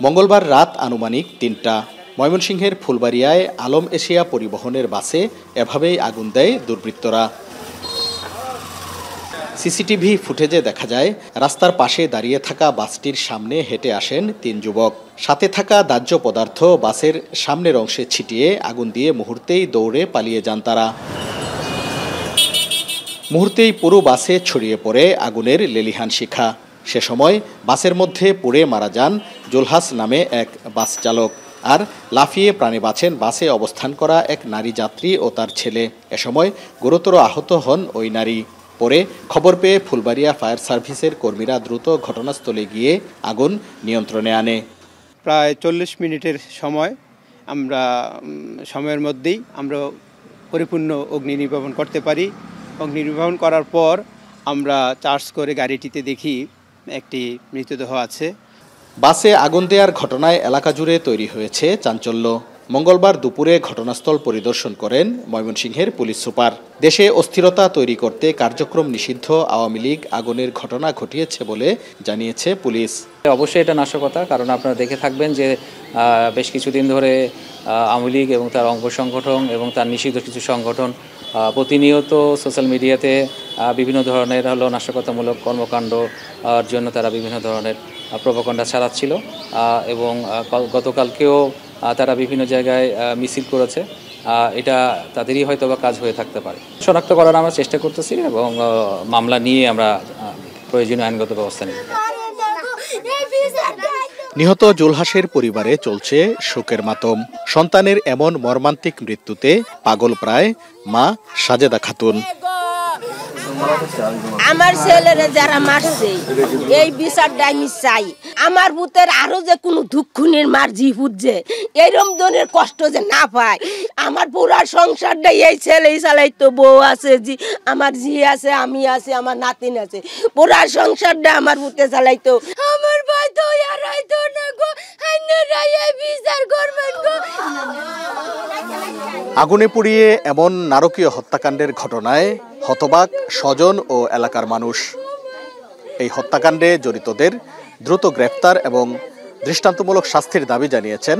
মঙ্গলবার রাত আনুমানিক ৩টা ময়মনসিংহের ফুলবাড়িয়ায় আলম এশিয়া পরিবহনের বাসে এভাবেই আগুন দেয় দুর্বৃত্তরা। সিসিটিভি ফুটেজে দেখা যায় রাস্তার পাশে দাঁড়িয়ে থাকা বাসটির সামনে হেঁটে আসেন ৩ যুবক। সাথে থাকা দাহ্য পদার্থ বাসের সামনের অংশে ছিটিয়ে আগুন দিয়ে মুহূর্তেই দৌড়ে পালিয়ে যান তারা। মুহূর্তেই পুরো বাসে ছড়িয়ে পড়ে আগুনের লেলিহান শিখা। সে সময় বাসের মধ্যে পুড়ে মারা যান জুলহাস নামে এক বাস চালক। আর লাফিয়ে প্রাণে বাঁচেন বাসে অবস্থান করা এক নারী যাত্রী ও তার ছেলে। এ সময় গুরুতর আহত হন ওই নারী। পরে খবর পেয়ে ফুলবাড়িয়া ফায়ার সার্ভিসের কর্মীরা দ্রুত ঘটনাস্থলে গিয়ে আগুন নিয়ন্ত্রণে আনে। প্রায় ৪০ মিনিটের সময়ের মধ্যেই আমরা পরিপূর্ণ অগ্নি নির্বাপন করতে পারি। অগ্নি নির্বাপন করার পর আমরা চার্জ করে গাড়িটিতে দেখি একটি মৃতদেহ আছে। বাসে আগুন দেওয়ার ঘটনায় এলাকা জুড়ে তৈরি হয়েছে চাঞ্চল্য। মঙ্গলবার দুপুরে ঘটনাস্থল পরিদর্শন করেন ময়মনসিংহের পুলিশ সুপার। দেশে অস্থিরতা তৈরি করতে কার্যক্রম নিষিদ্ধ আওয়ামী লীগ আগুনের ঘটনা ঘটিয়েছে বলে জানিয়েছে পুলিশ। অবশ্যই এটা নাশকতা, কারণ আপনারা দেখে থাকবেন যে বেশ কিছুদিন ধরে আওয়ামী লীগ এবং তার অঙ্গ সংগঠন এবং তার নিষিদ্ধ কিছু সংগঠন প্রতিনিয়ত সোশ্যাল মিডিয়াতে বিভিন্ন ধরনের নাশকতামূলক কর্মকাণ্ড জন্য তারা বিভিন্ন ধরনের প্রোপাগান্ডা চালাচ্ছিল এবং গতকালকেও তারা বিভিন্ন জায়গায় মিছিল করেছে। এটা তাদেরই হয়তো বা কাজ হয়ে থাকতে পারে। শনাক্ত করার আমরা চেষ্টা করতেছি এবং মামলা নিয়ে আমরা প্রয়োজনীয় আইনগত ব্যবস্থা নিই। নিহত জুলহাসের পরিবারে চলছে শোকের মাতম। সন্তানের এমন মর্মান্তিক মৃত্যুতে পাগল প্রায় মা সাজেদা খাতুন। আমার ছেলেরা যারা মারছে এই বিচারটা আমি চাই। আমার বুতের আরো যে কোনো দুঃখুনির মার জি বুঝছে এইরকম ধরনের কষ্ট যে না পায়। আমার পুরা সংসারটা এই ছেলেই চালাইতো, বউ আছে, জি আমার জি আছে, আমি আছে, আমার নাতিন আছে, পুরা সংসারটা আমার বুতে চালাইতো। আমার ভাই তো আর হয়তো না গো, আইনারা এই বিচার করবেন গো। আগুনে পুড়িয়ে এমন নারকীয় হত্যাকাণ্ডের ঘটনায় হতবাক স্বজন ও এলাকার মানুষ। এই হত্যাকাণ্ডে জড়িতদের দ্রুত গ্রেফতার এবং দৃষ্টান্তমূলক শাস্তির দাবি জানিয়েছেন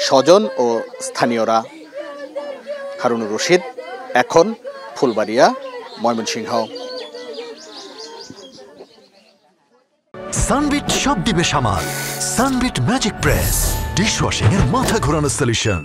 স্বজন ও স্থানীয়রা। হারুনুর রশিদ, এখন ফুলবাড়িয়া, ময়মনসিংহ। সানবিট সব দিবে সামাল। সানবিট ম্যাজিক প্রেস ডিশওয়াশিং এর মাথা ঘোরানো সলিউশন।